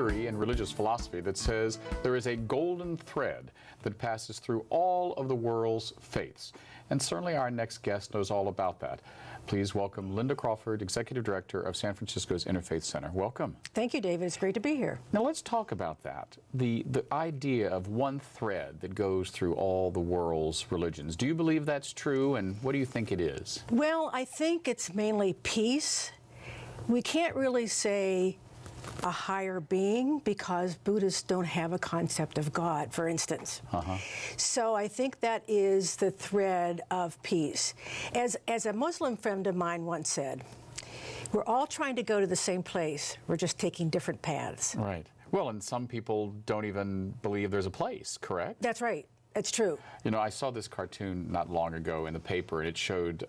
theory in religious philosophy that says there is a golden thread that passes through all of the world's faiths. And certainly our next guest knows all about that. Please welcome Linda Crawford, Executive Director of San Francisco's Interfaith Center. Welcome. Thank you, David. It's great to be here. Now let's talk about that, the idea of one thread that goes through all the world's religions. Do you believe that's true, and what do you think it is? Well, I think it's mainly peace. We can't really say a higher being because Buddhists don't have a concept of God, for instance. So I think that is the thread of peace. As a Muslim friend of mine once said, we're all trying to go to the same place. We're just taking different paths. Right. Well, and some people don't even believe there's a place, correct? That's right. It's true. You know, I saw this cartoon not long ago in the paper, and it showed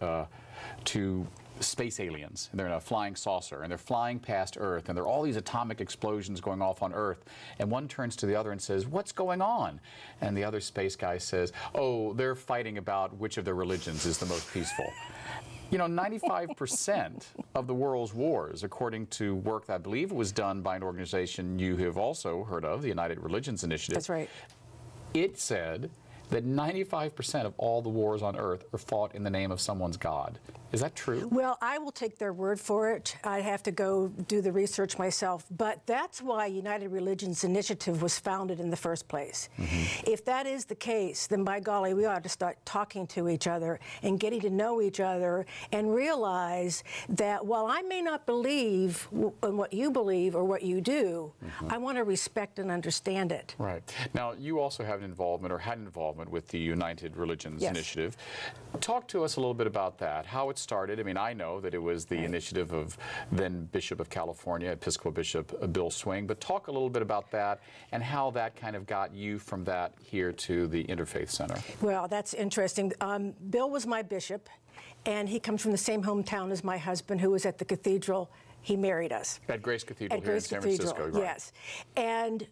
two space aliens, and they're in a flying saucer, and they're flying past Earth, and there are all these atomic explosions going off on Earth, and one turns to the other and says, "What's going on?" And the other space guy says, "Oh, they're fighting about which of their religions is the most peaceful." You know, 95% of the world's wars, according to work that I believe was done by an organization you have also heard of, the United Religions Initiative. That's right. It said that 95% of all the wars on Earth are fought in the name of someone's God. Is that true? Well, I will take their word for it. I'd have to go do the research myself. But that's why United Religions Initiative was founded in the first place. If that is the case, then by golly, we ought to start talking to each other and getting to know each other and realize that while I may not believe in what you believe or what you do, I want to respect and understand it. Right. Now, you also have an involvement or had an involvement with the United Religions Initiative. Talk to us a little bit about that, how it started. I mean, I know that it was the initiative of then Bishop of California, Episcopal Bishop Bill Swing, but talk a little bit about that and how that kind of got you from that here to the Interfaith Center. Well, that's interesting. Bill was my bishop, and he comes from the same hometown as my husband, who was at the cathedral. He married us. At Grace Cathedral at here Grace in San Cathedral, Francisco. Right. Yes. And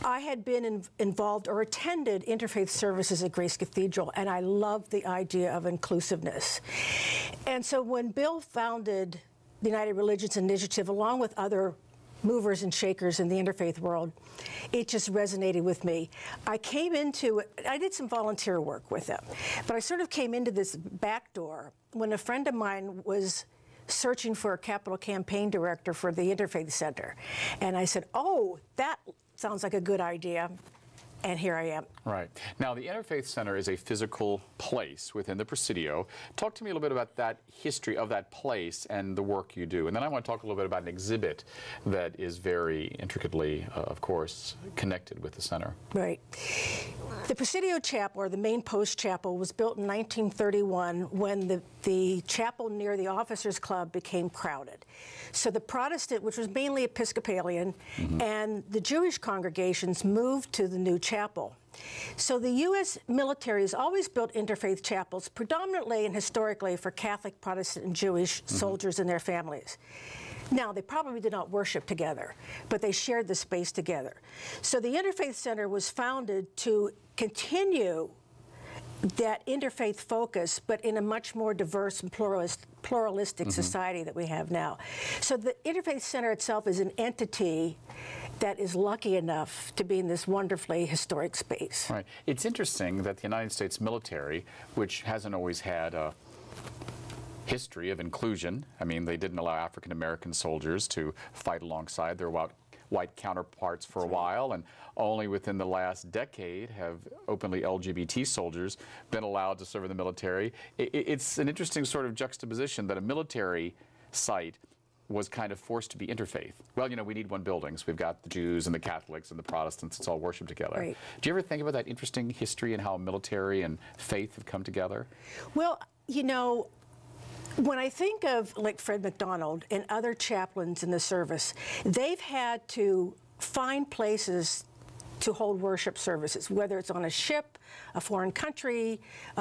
I had been involved or attended interfaith services at Grace Cathedral, and I loved the idea of inclusiveness. And so when Bill founded the United Religions Initiative, along with other movers and shakers in the interfaith world, it just resonated with me. I did some volunteer work with them, but I sort of came into this back door when a friend of mine was searching for a capital campaign director for the Interfaith Center. And I said, "Oh, that sounds like a good idea," and here I am. Right. Now, the Interfaith Center is a physical place within the Presidio. Talk to me a little bit about that history of that place and the work you do. And then I want to talk a little bit about an exhibit that is very intricately, of course, connected with the center. Right. The Presidio Chapel, or the main post chapel, was built in 1931 when the chapel near the Officers Club became crowded. So the Protestant, which was mainly Episcopalian, and the Jewish congregations moved to the new chapel. So the U.S. military has always built interfaith chapels, predominantly and historically for Catholic, Protestant, and Jewish soldiers and their families. Now, they probably did not worship together, but they shared the space together. So the Interfaith Center was founded to continue that interfaith focus, but in a much more diverse and pluralistic society that we have now. So the Interfaith Center itself is an entity that is lucky enough to be in this wonderfully historic space. Right. It's interesting that the United States military, which hasn't always had a history of inclusion. I mean, they didn't allow African American soldiers to fight alongside their white counterparts for a while, and only within the last decade have openly LGBT soldiers been allowed to serve in the military. It's an interesting sort of juxtaposition that a military site was kind of forced to be interfaith. Well, you know, we need one building, so we've got the Jews and the Catholics and the Protestants, it's all worship together. Right. Do you ever think about that interesting history and how military and faith have come together? Well, you know, when I think of like Fred McDonald and other chaplains in the service, they've had to find places to hold worship services, whether it's on a ship, a foreign country,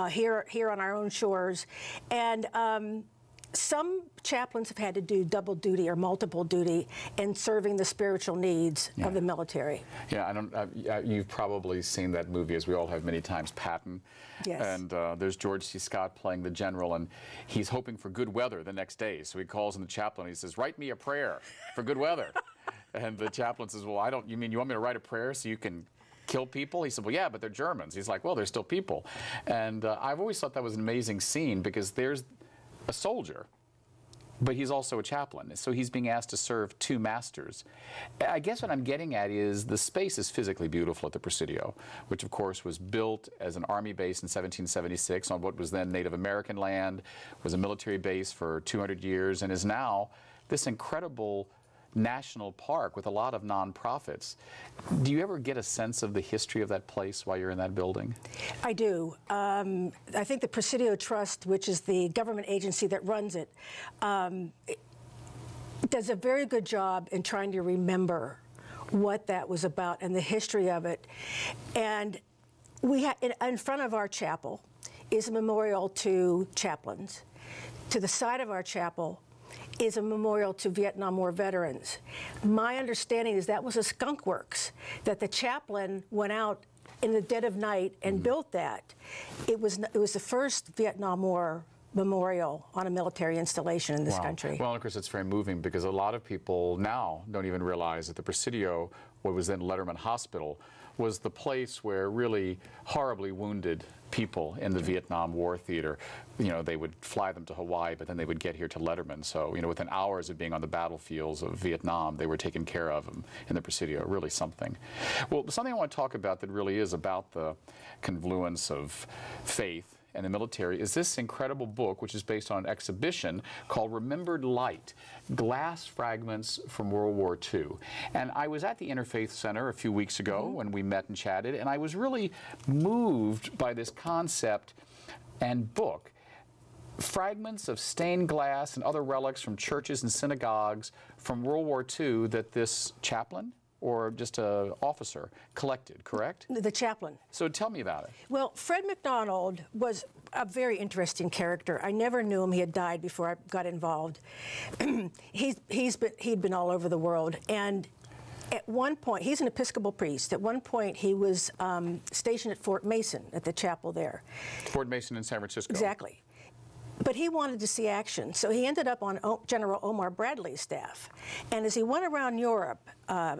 here on our own shores. And some chaplains have had to do double duty or multiple duty in serving the spiritual needs of the military. Yeah, you've probably seen that movie, as we all have many times, Patton. Yes. And there's George C. Scott playing the general, and he's hoping for good weather the next day. So he calls in the chaplain and he says, "Write me a prayer for good weather." And the chaplain says, well, you mean you want me to write a prayer so you can kill people? He said, well, yeah, but they're Germans. He's like, well, they're still people. And I've always thought that was an amazing scene, because there's a soldier, but he's also a chaplain. So he's being asked to serve two masters. I guess what I'm getting at is the space is physically beautiful at the Presidio, which of course was built as an army base in 1776 on what was then Native American land, was a military base for 200 years, and is now this incredible national park with a lot of nonprofits. Do you ever get a sense of the history of that place while you're in that building? I do. I think the Presidio Trust, which is the government agency that runs it, does a very good job in trying to remember what that was about and the history of it. And we in front of our chapel is a memorial to chaplains. To the side of our chapel is a memorial to Vietnam War veterans. My understanding is that was a skunk works, that the chaplain went out in the dead of night and built that. It was the first Vietnam War memorial on a military installation in this country. Well, of course, it's very moving, because a lot of people now don't even realize that the Presidio, what was then Letterman Hospital, was the place where really horribly wounded people in the Vietnam War theater, they would fly them to Hawaii, but then they would get here to Letterman. So, within hours of being on the battlefields of Vietnam, they were taken care of in the Presidio. Really something. Well, something I want to talk about that really is about the confluence of faith and the military is this incredible book, which is based on an exhibition called Remembered Light, Glass Fragments from World War II. And I was at the Interfaith Center a few weeks ago when we met and chatted, and I was really moved by this concept and book. Fragments of stained glass and other relics from churches and synagogues from World War II that this chaplain or just an officer collected, correct? The chaplain. So tell me about it. Well, Fred McDonald was a very interesting character. I never knew him. He had died before I got involved. He'd been all over the world. And at one point, he's an Episcopal priest. At one point, he was stationed at Fort Mason, at the chapel there. Fort Mason in San Francisco. Exactly. But he wanted to see action, so he ended up on General Omar Bradley's staff. And as he went around Europe,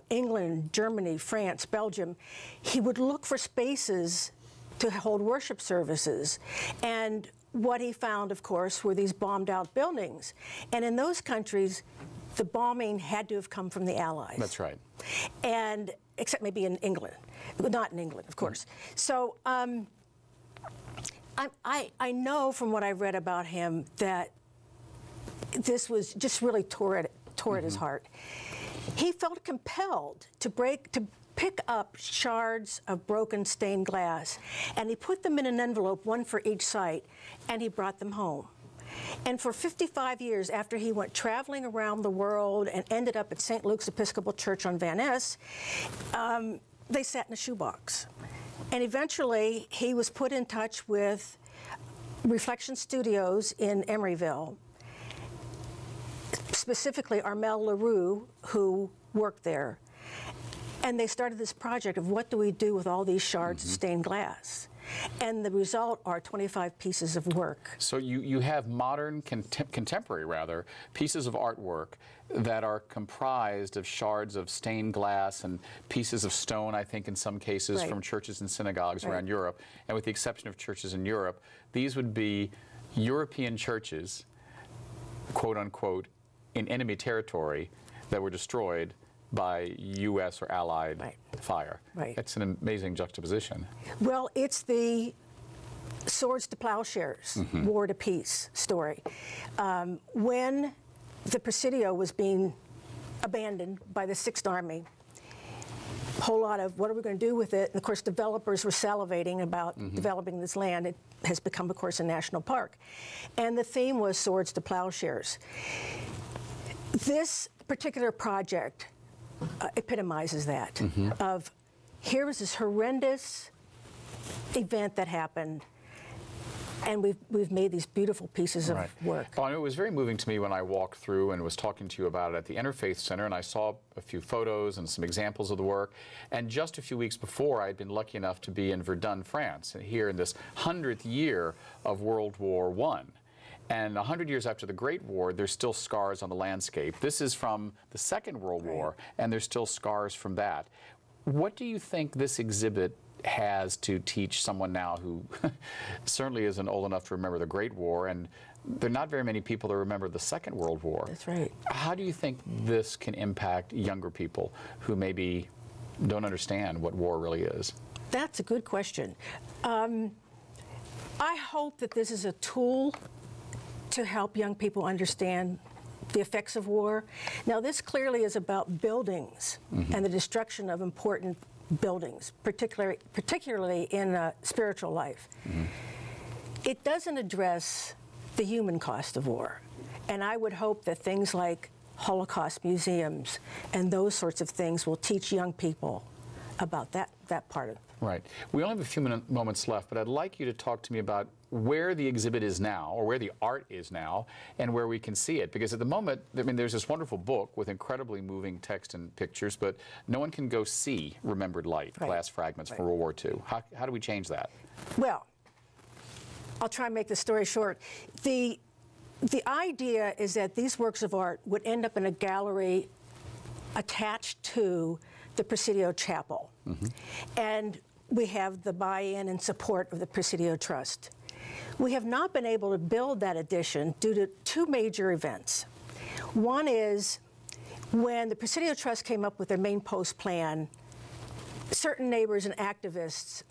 England, Germany, France, Belgium, he would look for spaces to hold worship services. And what he found, of course, were these bombed-out buildings. And in those countries, the bombing had to have come from the Allies. That's right. And except maybe in England, not in England, of course. So. I know from what I've read about him that this was just really tore at his heart. He felt compelled to pick up shards of broken stained glass, and he put them in an envelope, one for each site, and he brought them home. And for 55 years after he went traveling around the world and ended up at St. Luke's Episcopal Church on Van Ness, they sat in a shoebox. And eventually, he was put in touch with Reflection Studios in Emeryville, specifically Armel LaRue, who worked there. And they started this project of what do we do with all these shards of stained glass? And the result are 25 pieces of work. So you have modern, contemporary rather, pieces of artwork that are comprised of shards of stained glass and pieces of stone, I think in some cases, from churches and synagogues around Europe. And with the exception of churches in Europe, these would be European churches, quote unquote, in enemy territory that were destroyed by U.S. or Allied fire. It's an amazing juxtaposition. Well, it's the swords to plowshares, war to peace story. When the Presidio was being abandoned by the 6th Army, a whole lot of what are we going to do with it? And of course, developers were salivating about developing this land. It has become, of course, a national park. And the theme was swords to plowshares. This particular project epitomizes that, of here was this horrendous event that happened, and we've made these beautiful pieces of work. Well, it was very moving to me when I walked through and was talking to you about it at the Interfaith Center, and I saw a few photos and some examples of the work. And just a few weeks before, I had been lucky enough to be in Verdun, France, here in this 100th year of World War I. And 100 years after the Great War, there's still scars on the landscape. This is from the Second World War, and there's still scars from that. What do you think this exhibit has to teach someone now who certainly isn't old enough to remember the Great War, and there are not very many people that remember the Second World War? That's right. How do you think this can impact younger people who maybe don't understand what war really is? That's a good question. I hope that this is a tool to help young people understand the effects of war. Now, this clearly is about buildings and the destruction of important buildings, particularly in spiritual life. It doesn't address the human cost of war. And I would hope that things like Holocaust museums and those sorts of things will teach young people about that part of it. Right. We only have a few moments left, but I'd like you to talk to me about where the exhibit is now, or where the art is now, and where we can see it. Because at the moment, I mean, there's this wonderful book with incredibly moving text and pictures, but no one can go see Remembered Light, glass fragments from World War II. How do we change that? Well, I'll try and make the story short. The idea is that these works of art would end up in a gallery attached to the Presidio Chapel. And we have the buy-in and support of the Presidio Trust. We have not been able to build that addition due to two major events. One is when the Presidio Trust came up with their main post plan, certain neighbors and activists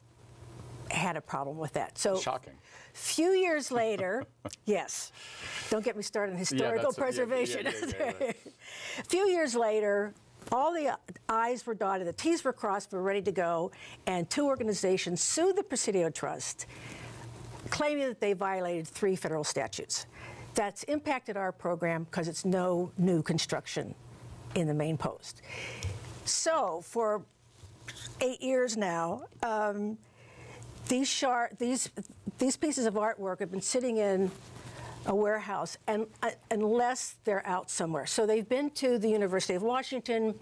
had a problem with that. So shocking. Few years later, yes, don't get me started on historical preservation. A few years later, all the I's were dotted, the T's were crossed, we're ready to go, and two organizations sued the Presidio Trust, claiming that they violated 3 federal statutes. That's impacted our program because it's no new construction in the main post. So for 8 years now, these pieces of artwork have been sitting in a warehouse, and unless they're out somewhere. So they've been to the University of Washington,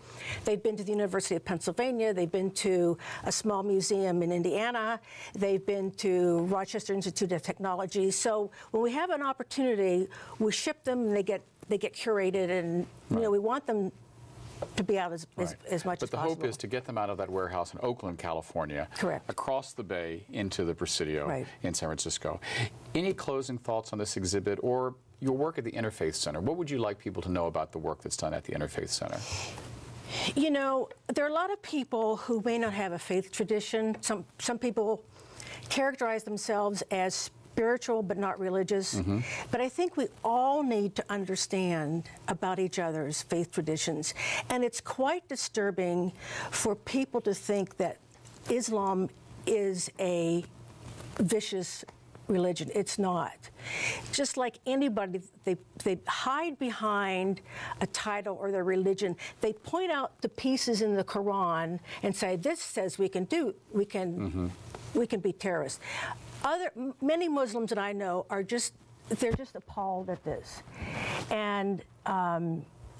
they've been to the University of Pennsylvania, they've been to a small museum in Indiana, they've been to Rochester Institute of Technology. So when we have an opportunity, we ship them, and they get curated, and you know, we want them to be out as much as possible. But the hope is to get them out of that warehouse in Oakland, California, across the bay into the Presidio in San Francisco. Any closing thoughts on this exhibit or your work at the Interfaith Center? What would you like people to know about the work that's done at the Interfaith Center? You know, there are a lot of people who may not have a faith tradition. Some people characterize themselves as spiritual but not religious. But I think we all need to understand about each other's faith traditions. And it's quite disturbing for people to think that Islam is a vicious religion. It's not. Just like anybody, they hide behind a title or their religion. They point out the pieces in the Quran and say, this says we can be terrorists. Many Muslims that I know are they're just appalled at this. And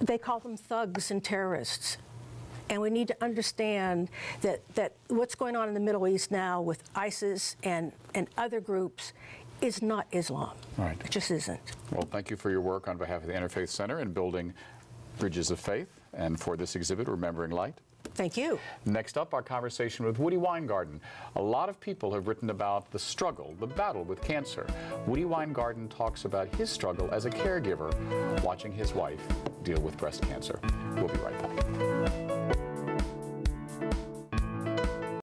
they call them thugs and terrorists. And we need to understand that what's going on in the Middle East now with ISIS and other groups is not Islam. Right. It just isn't. Well, thank you for your work on behalf of the Interfaith Center in building bridges of faith, and for this exhibit, Remembering Light. Thank you. Next up, our conversation with Woody Weingarten. A lot of people have written about the struggle, the battle with cancer. Woody Weingarten talks about his struggle as a caregiver, watching his wife deal with breast cancer. We'll be right back.